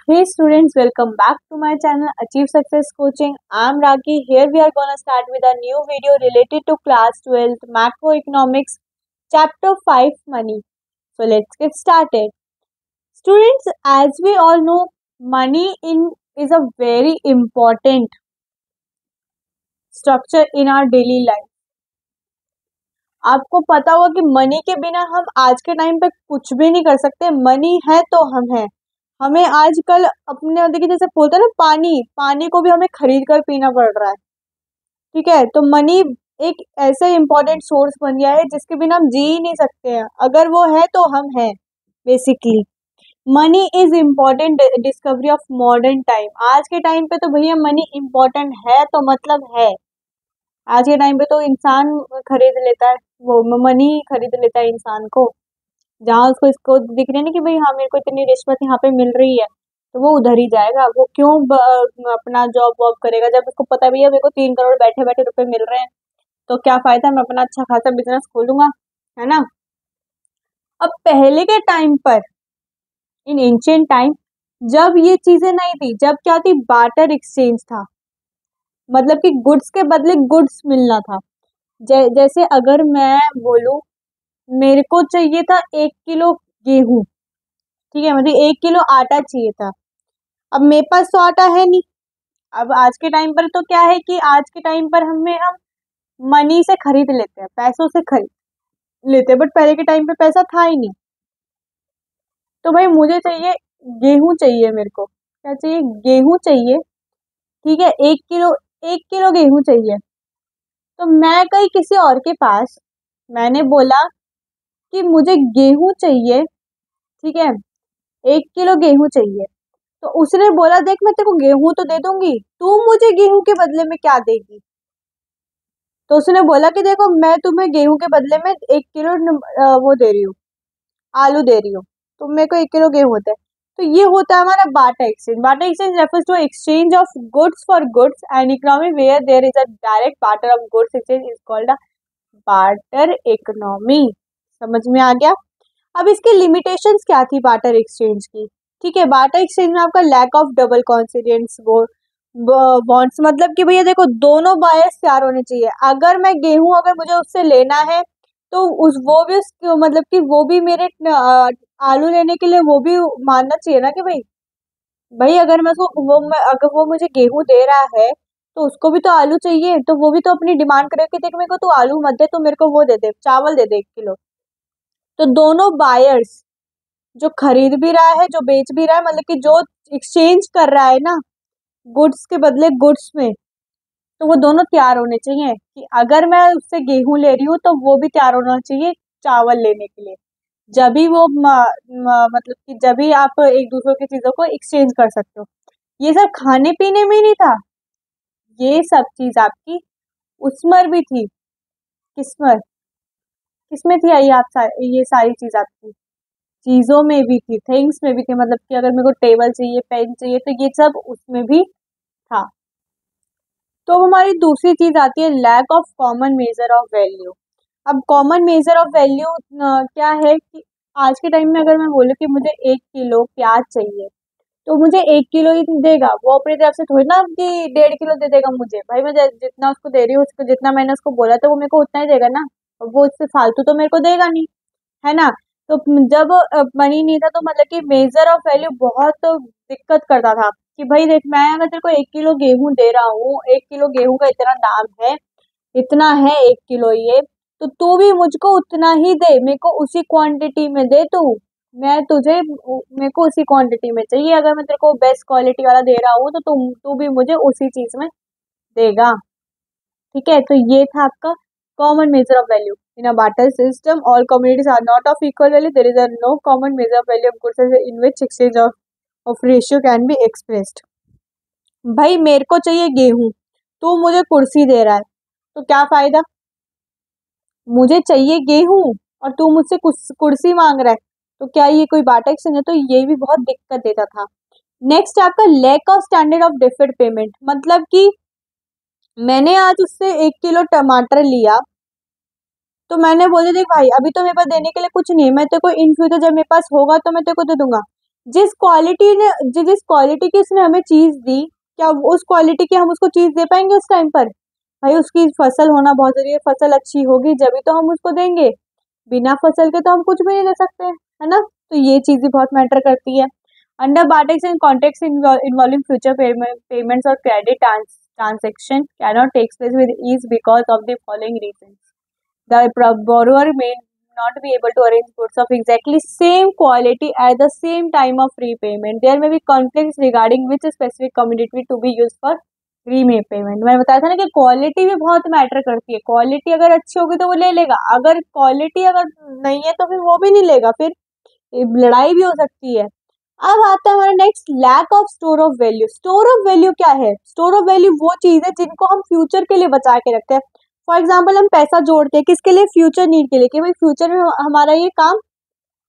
Hey students, welcome back to my channel Achieve Success Coaching. I am Raki. Here we are gonna start with a new video related to class 12th macroeconomics chapter 5 money. So let's get started. Students, as we all know, money is a very important structure in our daily life. आपको पता होगा कि money के बिना हम आज के time पे कुछ भी नहीं कर सकते. मनी है तो हम हैं. हमें आजकल अपने देखिए जैसे बोलते हैं ना, पानी पानी को भी हमें खरीद कर पीना पड़ रहा है. ठीक है, तो मनी एक ऐसे इम्पोर्टेंट सोर्स बन गया है जिसके बिना हम जी ही नहीं सकते हैं. अगर वो है तो हम हैं. Basically money is important discovery of modern time. आज के टाइम पे तो भैया मनी इम्पोर्टेंट है तो मतलब है. आज के टाइम पे तो इंसान खरीद लेता है, वो मनी खरीद लेता है इंसान को. जहाँ उसको इसको दिख रही है ना कि भाई हाँ मेरे को इतनी रिश्वत यहाँ पे मिल रही है, तो वो उधर ही जाएगा. वो क्यों अपना जॉब वॉब करेगा जब उसको पता भी है मेरे को 3 करोड़ बैठे बैठे रुपए मिल रहे हैं, तो क्या फायदा, मैं अपना अच्छा खासा बिजनेस खोलूंगा, है ना. अब पहले के टाइम पर, इन एंशियंट टाइम, जब ये चीजें नहीं थी, जब क्या थी, बार्टर एक्सचेंज था. मतलब कि गुड्स के बदले गुड्स मिलना था. जैसे अगर मैं बोलूं मेरे को चाहिए था 1 किलो गेहूं, ठीक है, मुझे 1 किलो आटा चाहिए था. अब मेरे पास तो आटा है नहीं. अब आज के टाइम पर तो क्या है कि आज के टाइम पर हम मनी से खरीद लेते हैं, पैसों से खरीद लेते हैं. बट पहले के टाइम पे पैसा था ही नहीं. तो भाई मुझे चाहिए गेहूं, चाहिए मेरे को, क्या चाहिए, गेहूं चाहिए. ठीक है, 1 किलो गेहूं चाहिए. तो मैं गई किसी और के पास, मैंने बोला कि मुझे गेहूं चाहिए, ठीक है, 1 किलो गेहूं चाहिए. तो उसने बोला देख मैं तेरे को गेहूं तो दे दूंगी, तू मुझे गेहूं के बदले में क्या देगी. तो उसने बोला कि देखो मैं तुम्हें गेहूं के बदले में 1 किलो वो दे रही हूँ, आलू दे रही हूँ, तो मेरे को 1 किलो गेहूं होता है. तो ये होता है हमारा barter exchange. Barter exchange refers to exchange of goods for goods and economy where there is a direct barter of goods exchange is called a barter economy. समझ में आ गया. अब इसकी लिमिटेशंस क्या थी बार्टर एक्सचेंज की. ठीक है, बार्टर एक्सचेंज में आपका lack of double coincidence bonds, मतलब कि भैया देखो दोनों बायर्स तैयार होने चाहिए. अगर मैं गेहूं अगर मुझे उससे लेना है तो उस वो भी मतलब कि वो भी मेरे आलू लेने के लिए वो भी मानना चाहिए ना कि भाई भाई अगर मैं उसको अगर वो मुझे गेहूं दे रहा है तो उसको भी तो आलू चाहिए. तो वो भी तो अपनी डिमांड करे कि देख मेरे को तू आलू मत दे, तो मेरे को वो दे दे, चावल दे दे 1 किलो. तो दोनों बायर्स, जो खरीद भी रहा है जो बेच भी रहा है, मतलब कि जो एक्सचेंज कर रहा है ना गुड्स के बदले गुड्स में, तो वो दोनों तैयार होने चाहिए कि अगर मैं उससे गेहूं ले रही हूँ तो वो भी तैयार होना चाहिए चावल लेने के लिए. जब भी वो मतलब कि जब भी आप एक दूसरे की चीजों को एक्सचेंज कर सकते हो. ये सब खाने पीने में ही नहीं था, ये सब चीज आपकी उसमें भी थी. किसमें किसमें थी आई आप ये सारी चीज आपकी चीजों में भी थी, थिंग्स में भी थी. मतलब कि अगर मेरे को टेबल चाहिए, पेन चाहिए, तो ये सब उसमें भी था. तो हमारी दूसरी चीज आती है lack of common measure of value. अब कॉमन मेजर ऑफ वैल्यू क्या है कि आज के टाइम में अगर मैं बोलूँ कि मुझे 1 किलो प्याज चाहिए, तो मुझे 1 किलो ही देगा वो. अपनी तरफ से थोड़ी ना कि 1.5 किलो दे देगा मुझे. भाई मैं जितना उसको दे रही हूँ, उसको जितना मैंने उसको बोला था वो मेरे को उतना ही देगा ना. वो इससे फालतू तो मेरे को देगा नहीं, है ना. तो जब मनी नहीं था तो मतलब कि मेजर ऑफ वैल्यू बहुत दिक्कत करता था कि भाई देख मैं अगर तेरे को 1 किलो गेहूं दे रहा हूँ, 1 किलो गेहूं का इतना दाम है, इतना है 1 किलो ये, तो तू भी मुझको उतना ही दे, मेरे को उसी क्वांटिटी में दे तू. मैं तुझे मेरे को उसी क्वांटिटी में चाहिए. अगर मैं तेरे को बेस्ट क्वालिटी वाला दे रहा हूँ तो तू भी मुझे उसी चीज में देगा. ठीक है, तो ये था आपका common measure of value. In a barter system all communities are not of equal value. There is a no common measure of value of goods in which exchange of ratio can be expressed. भाई मेरे को चाहिए गेहूं, तू मुझे कुर्सी दे रहा है, तो क्या फायदा. मुझे चाहिए गेहूं और तू मुझसे कुर्सी मांग रहा है, तो क्या ये कोई बार्टर एक्सचेंज है. तो ये भी बहुत दिक्कत देता था. नेक्स्ट आपका lack of standard of deferred payment. मतलब कि मैंने आज उससे 1 किलो टमाटर लिया, तो मैंने बोले देख भाई अभी तो मेरे पास देने के लिए कुछ नहीं है, मैं तेरे को इन फ्यूचर जब मेरे पास होगा तो मैं तेरे को दे दूंगा. जिस क्वालिटी की उसने हमें चीज दी, क्या उस क्वालिटी की हम उसको चीज दे पाएंगे उस टाइम पर? भाई उसकी फसल होना बहुत जरूरी है, फसल अच्छी होगी जब तो हम उसको देंगे, बिना फसल के तो हम कुछ भी नहीं दे सकते, है ना? तो ये चीज भी बहुत मैटर करती है। Under barters in contracts involving future payments और credit transaction cannot takes place with ease because of the following reason. The borrower may not be able to arrange goods of exactly same quality at the same time of repayment. There may be conflicts regarding which specific commodity to be used for repayment. मैंने बताया था ना कि quality भी बहुत matter करती है, quality अगर अच्छी होगी तो वो ले लेगा, अगर क्वालिटी अगर नहीं है तो फिर वो भी नहीं लेगा, फिर लड़ाई भी हो सकती है। अब आता है हमारा next, lack of store of value. Store of value क्या है? स्टोर ऑफ वैल्यू वो चीज है जिनको हम फ्यूचर के लिए बचा के रखते हैं। फॉर एग्जाम्पल हम पैसा जोड़ते हैं किसके लिए? फ्यूचर नीड के लिए, कि भाई फ्यूचर में हमारा ये काम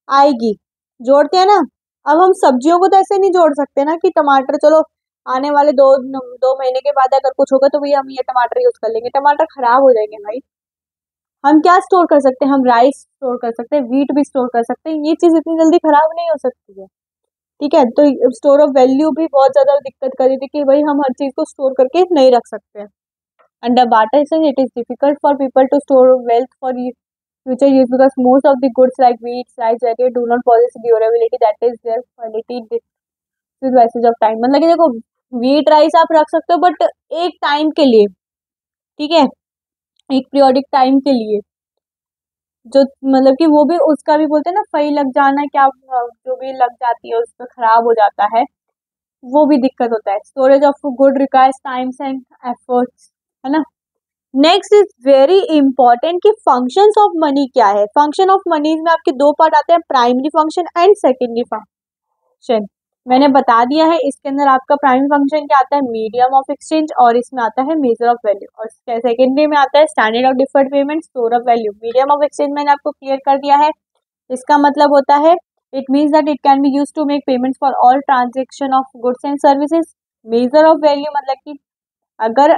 आएगी, जोड़ते हैं ना। अब हम सब्जियों को तो ऐसे नहीं जोड़ सकते ना कि टमाटर चलो आने वाले दो महीने के बाद अगर कुछ होगा तो भैया हम ये टमाटर यूज कर लेंगे, टमाटर खराब हो जाएंगे भाई। हम क्या स्टोर कर सकते हैं? हम राइस स्टोर कर सकते हैं, व्हीट भी स्टोर कर सकते हैं, ये चीज इतनी जल्दी खराब नहीं हो सकती है, ठीक है? तो स्टोर ऑफ वैल्यू भी बहुत ज्यादा दिक्कत कर रही थी कि भाई हम हर चीज को स्टोर करके नहीं रख सकते हैं। Under barter it is difficult for people to store wealth for future use because most of the goods like wheat, rice, vegetables do not possess durability that is their quality with passage of time। मतलब कि देखो wheat rice आप रख सकते हो but एक time के लिए, ठीक है, एक पीरियोडिक टाइम के लिए, जो मतलब कि वो भी उसका भी बोलते हैं ना फई लग जाना, क्या जो भी लग जाती है उसमें खराब हो जाता है, वो भी दिक्कत होता है। Storage of good requires times and efforts, है ना? नेक्स्ट इज वेरी इंपॉर्टेंट कि फंक्शंस ऑफ मनी क्या है। फंक्शन ऑफ मनी में आपके दो पार्ट आते हैं, primary function and secondary function. मैंने बता दिया है, इसके अंदर आपका प्राइमरी फंक्शन क्या आता है? मीडियम ऑफ एक्सचेंज, और इसमें आता है मेजर ऑफ वैल्यू, और सेकेंडरी में आता है standard of deferred payment, store of value. Medium of exchange मैंने आपको क्लियर कर दिया है, इसका मतलब होता है it means that it can be use to make payments for all transaction of goods and services. Measure of value मतलब कि अगर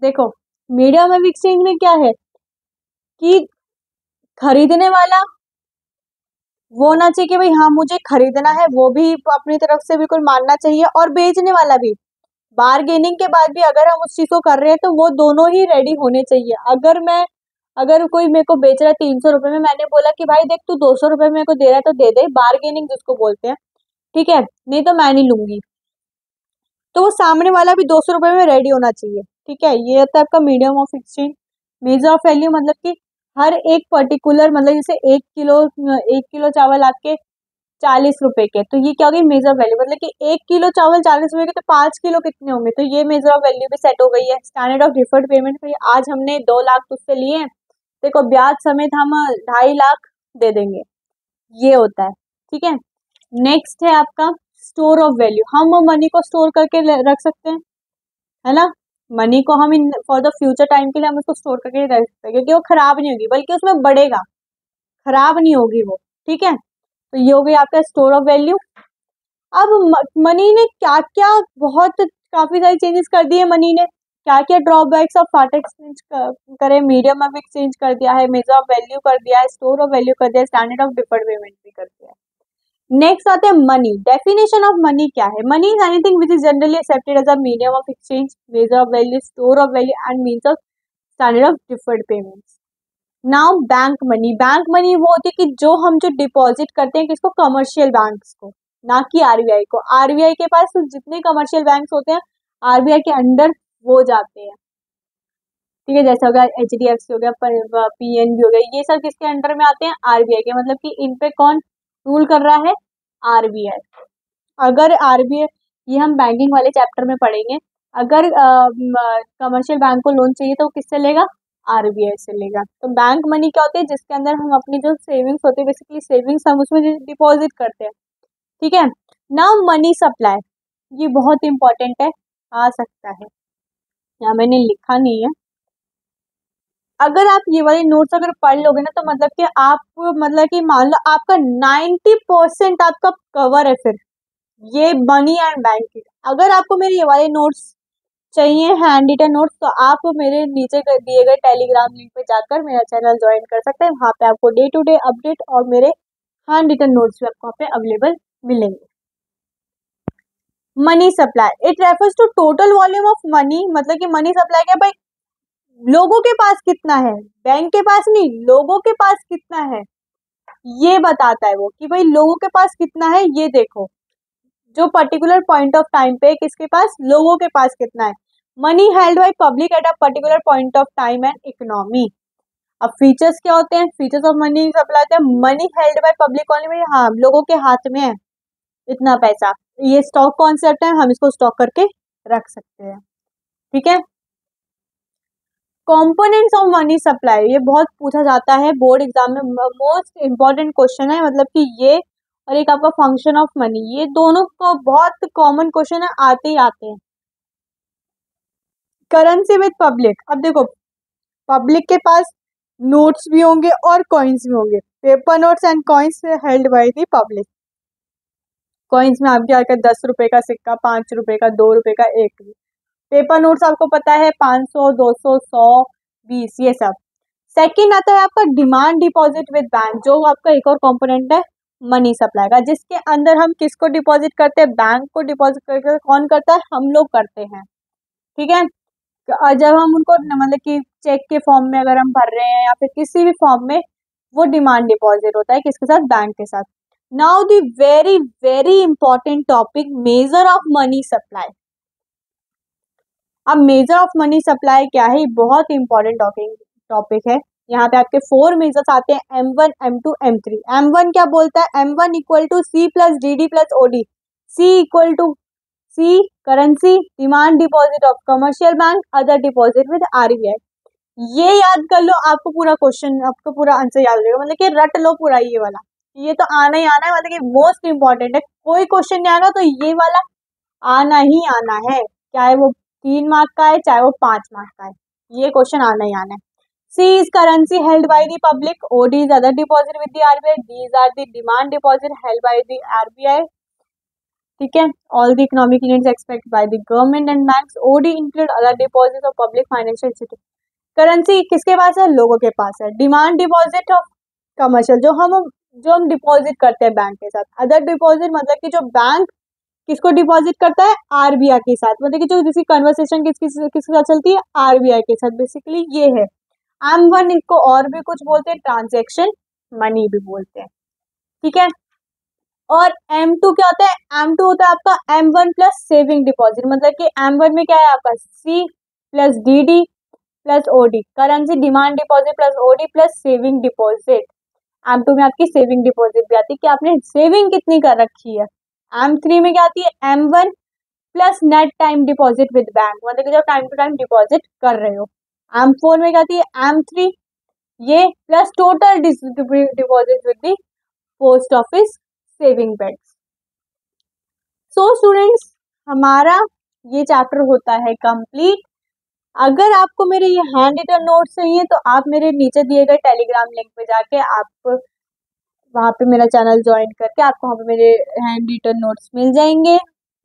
देखो मीडियम ऑफ एक्सचेंज में क्या है कि खरीदने वाला वो होना चाहिए कि भाई हाँ मुझे खरीदना है, वो भी अपनी तरफ से बिल्कुल मानना चाहिए, और बेचने वाला भी बारगेनिंग के बाद भी अगर हम उस चीज को कर रहे हैं तो वो दोनों ही रेडी होने चाहिए। अगर कोई मेरे को बेच रहा है 300 रुपए में, मैंने बोला कि भाई देख तू 200 रुपए मेरे को दे रहा है तो दे दे, बारगेनिंग जिसको बोलते हैं, ठीक है, नहीं तो मैं नहीं लूंगी, तो वो सामने वाला भी 200 रुपए में रेडी होना चाहिए, ठीक है? ये होता है आपका medium of exchange. Measure of value मतलब कि हर एक पर्टिकुलर, मतलब जैसे 1 किलो चावल आपके 40 रुपए के, तो ये क्या होगी? Measure value. मतलब कि 1 किलो चावल 40 रुपए के, तो 5 किलो कितने होंगे? तो ये मेजर ऑफ वैल्यू भी सेट हो गई है। स्टैंडर्ड ऑफ डिफर्ड पेमेंट, आज हमने 2 लाख तुझसे लिए हैं, देखो ब्याज समेत हम 2.5 लाख दे देंगे, ये होता है, ठीक है? नेक्स्ट है आपका स्टोर ऑफ वैल्यू। हम मनी को स्टोर करके रख सकते हैं, है ना? मनी को हम in for the future time के लिए हम उसको स्टोर करके रख सकते हैं, क्योंकि वो खराब नहीं होगी बल्कि उसमें बढ़ेगा, खराब नहीं होगी वो, ठीक है? तो ये हो गई आपका स्टोर ऑफ वैल्यू। अब मनी ने क्या क्या बहुत काफी सारी चेंजेस कर दिए, मनी ने क्या क्या ड्रॉबैक्स ऑफ पार्ट एक्सचेंज करे, मीडियम ऑफ एक्सचेंज कर दिया है, मेजर ऑफ वैल्यू कर दिया है, स्टोर ऑफ वैल्यू कर दिया है, स्टैंडर्ड ऑफ डिफर्ड पेमेंट भी कर दिया है। नेक्स्ट आते हैं मनी। डेफिनेशन ऑफ मनी क्या है? Money is anything which is generally accepted as a medium of exchange, measure of value, store of value and means of standard of deferred payments. Now bank money. Bank money वो होती है कि जो हम जो deposit करते हैं किसको? कमर्शियल बैंक्स को, ना कि आरबीआई को। आरबीआई के पास जितने कमर्शियल बैंक्स होते हैं आरबीआई के अंडर वो जाते हैं, ठीक है? जैसे हो गया एचडीएफसी हो गया, पीएनबी हो गया, ये सब किसके अंडर में आते हैं? आरबीआई के। मतलब कि इन पे कौन रूल कर रहा है? आरबीआई। अगर आरबीआई, ये हम बैंकिंग वाले चैप्टर में पढ़ेंगे, अगर कमर्शियल बैंक को लोन चाहिए तो किससे लेगा? आरबीआई से लेगा। तो बैंक मनी क्या होती है? जिसके अंदर हम अपनी जो सेविंग्स होती है, बेसिकली सेविंग्स हम उसमें डिपॉजिट करते हैं, ठीक है? नाउ मनी सप्लाई, ये बहुत इंपॉर्टेंट है, आ सकता है, यहाँ मैंने लिखा नहीं है। अगर आप ये वाले नोट्स अगर पढ़ लोगे ना तो मतलब कि आप, मतलब कि मान लो आपका 90% आपका कवर है फिर ये मनी एंड बैंकिंग। अगर आपको मेरे ये वाले नोट्स चाहिए, हैंड रिटन नोट्स, तो आप मेरे नीचे दिए गए टेलीग्राम लिंक पे जाकर मेरा चैनल ज्वाइन कर सकते हैं। वहाँ पे आपको डे टू डे अपडेट और मेरे हैंड रिटन नोट्स भी आपको वहाँ पे अवेलेबल मिलेंगे। Money supply it refers to total volume of money, मतलब कि मनी सप्लाई क्या भाई, लोगों के पास कितना है, बैंक के पास नहीं, लोगों के पास कितना है ये बताता है वो, कि भाई लोगों के पास कितना है ये देखो, जो पर्टिकुलर पॉइंट ऑफ टाइम पे किसके पास, लोगों के पास कितना है। Money held by public at a particular point of time and economy. अब फीचर्स क्या होते हैं, फीचर्स ऑफ मनी सप्लाई होते हैं, money held by public only, भाई हाँ लोगों के हाथ में है इतना पैसा, ये स्टॉक कॉन्सेप्ट है, हम इसको स्टॉक करके रख सकते हैं। ठीक है, कंपोनेंट्स ऑफ मनी सप्लाई ये बहुत पूछा जाता है बोर्ड एग्जाम में, मोस्ट इंपॉर्टेंट क्वेश्चन है, मतलब कि ये और एक आपका फंक्शन ऑफ मनी, ये दोनों को बहुत कॉमन क्वेश्चन है, आते ही आते हैं। करेंसी विद पब्लिक, अब देखो पब्लिक के पास नोट्स भी होंगे और कॉइन्स भी होंगे, paper notes and coins held by the public. Coins में आपके आकर 10 रुपए का सिक्का, 5 रुपए का, 2 रुपए का, 1। पेपर नोट्स आपको पता है 500, 200, 100, 20, ये सब। सेकंड आता है आपका डिमांड डिपॉजिट विद बैंक, जो आपका एक और कंपोनेंट है मनी सप्लाई का, जिसके अंदर हम किसको डिपॉजिट करते हैं, बैंक को डिपॉजिट करके, कौन करता है, हम लोग करते हैं। ठीक है, और जब हम उनको मतलब कि चेक के फॉर्म में अगर हम भर रहे हैं या फिर किसी भी फॉर्म में, वो डिमांड डिपॉजिट होता है किसके साथ, बैंक के साथ। Now the very very important topic, measure of money supply. अब मेजर ऑफ मनी सप्लाई क्या है, बहुत इंपॉर्टेंट टॉपिक है। यहाँ पे आपके 4 मेजर्स आते हैं, M1, M2, M3। M1 क्या बोलता है, M1 equal to C plus DD plus OD। C equal to C currency, demand deposit of commercial bank, other deposit with RBI। ये याद कर लो, आपको पूरा क्वेश्चन, आपको पूरा आंसर याद रहेगा, मतलब कि रट लो पूरा ये वाला, ये तो आना ही आना है, मतलब कि मोस्ट इंपॉर्टेंट है। कोई क्वेश्चन नहीं आना तो ये वाला आना ही आना है, चाहे वो 3 मार्क का है चाहे वो 5 मार्क का है, ये क्वेश्चन आना ही आना है। C is currency held by the public, OD is other deposit with the RBI, these are the demand deposit held by the RBI। ठीक है, all the economic needs expected by the government and banks, OD include other deposits of public financial institutions। Currency किसके पास है, लोगों के पास है। Demand deposit of commercial, जो हम deposit करते हैं बैंक के साथ। अदर डिपॉजिट मतलब कि जो बैंक किसको डिपॉजिट करता है, RBI के साथ, मतलब कि जो जिसकी कन्वर्सेशन किसके साथ चलती है, RBI के साथ, बेसिकली ये है। M1 इसको और भी कुछ बोलते हैं, ट्रांजेक्शन मनी भी बोलते हैं। ठीक है, और M2 क्या होता है, M2 होता है आपका M1 प्लस सेविंग डिपॉजिट, मतलब कि M1 में क्या है आपका C plus DD plus OD, currency demand deposit plus OD plus saving deposit. M2 में आपकी सेविंग डिपॉजिट भी आती है कि आपने सेविंग कितनी कर रखी है। M3 में क्या आती है, M1 plus net time deposit with bank, मतलब कि जो टाइम टू टाइम डिपॉजिट कर रहे हो। M4 में क्या आती है, M3 ये plus total deposit with the post office saving banks. So students, हमारा ये चैप्टर होता है कंप्लीट। अगर आपको मेरे ये हैंड रिटन नोट्स चाहिए तो आप मेरे नीचे दिए गए टेलीग्राम लिंक पे जाके आप वहाँ पे मेरा चैनल ज्वाइन करके आपको वहाँ पे मेरे हैंड रिटन नोट्स मिल जाएंगे।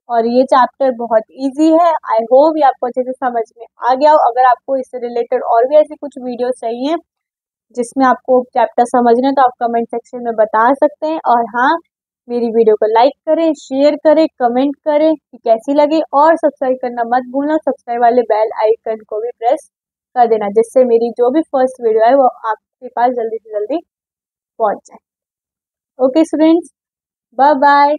और ये चैप्टर बहुत इजी है, आई होप ये आपको अच्छे से समझ में आ गया हो। अगर आपको इससे रिलेटेड और भी ऐसी कुछ वीडियो चाहिए जिसमें आपको चैप्टर समझना है तो आप कमेंट सेक्शन में बता सकते हैं। और हाँ, मेरी वीडियो को लाइक करें, शेयर करें, कमेंट करें कि कैसी लगी, और सब्सक्राइब करना मत भूलना। सब्सक्राइब वाले बेल आइकन को भी प्रेस कर देना, जिससे मेरी जो भी फर्स्ट वीडियो है वो आपके पास जल्दी से जल्दी पहुंच जाए। Okay students, bye bye.